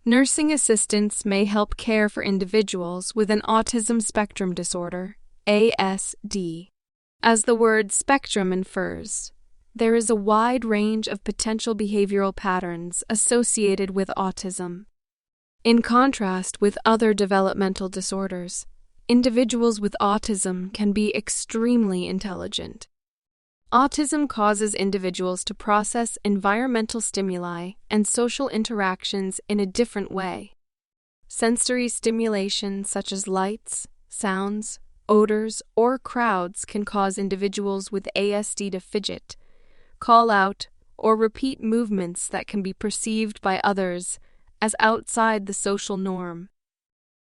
Nursing assistants may help care for individuals with an autism spectrum disorder, ASD. As the word spectrum infers, there is a wide range of potential behavioral patterns associated with autism. In contrast with other developmental disorders, individuals with autism can be extremely intelligent. Autism causes individuals to process environmental stimuli and social interactions in a different way. Sensory stimulation such as lights, sounds, odors, or crowds can cause individuals with ASD to fidget, call out, or repeat movements that can be perceived by others as outside the social norm.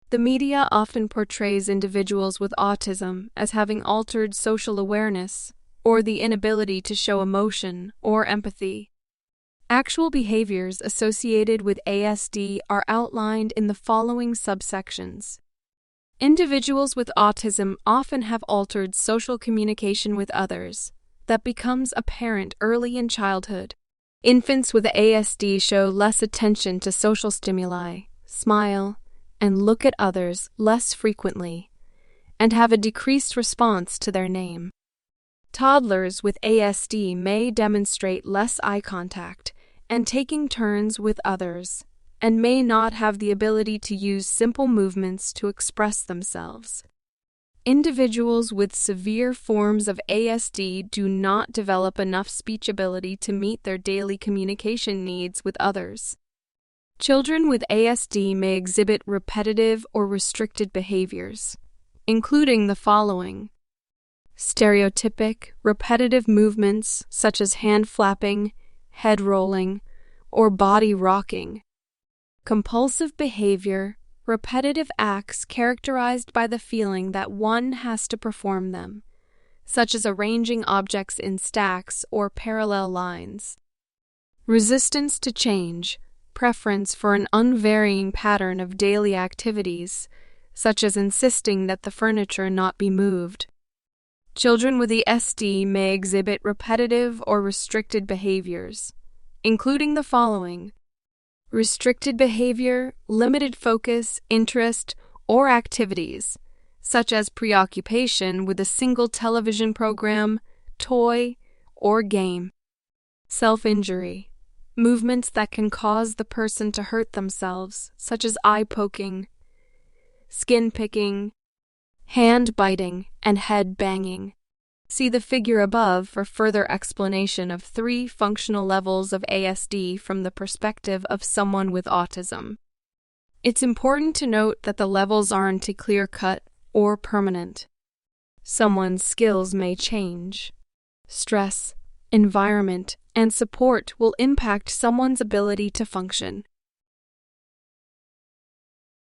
The media often portrays individuals with autism as having altered social awareness or the inability to show emotion or empathy. Actual behaviors associated with ASD are outlined in the following subsections. Individuals with autism often have altered social communication with others that becomes apparent early in childhood. Infants with ASD show less attention to social stimuli, smile, and look at others less frequently, and have a decreased response to their name. Toddlers with ASD may demonstrate less eye contact and taking turns with others, and may not have the ability to use simple movements to express themselves. Individuals with severe forms of ASD do not develop enough speech ability to meet their daily communication needs with others. Children with ASD may exhibit repetitive or restricted behaviors, including the following: stereotypic, repetitive movements such as hand flapping, head rolling, or body rocking. Compulsive behavior, repetitive acts characterized by the feeling that one has to perform them, such as arranging objects in stacks or parallel lines. Resistance to change, preference for an unvarying pattern of daily activities, such as insisting that the furniture not be moved. Children with the SD may exhibit repetitive or restricted behaviors, including the following: restricted behavior, limited focus, interest, or activities, such as preoccupation with a single television program, toy, or game. Self-injury, movements that can cause the person to hurt themselves, such as eye poking, skin picking, hand biting, and head banging. See the figure above for further explanation of 3 functional levels of ASD from the perspective of someone with autism. It's important to note that the levels aren't clear-cut or permanent. Someone's skills may change. Stress, environment, and support will impact someone's ability to function.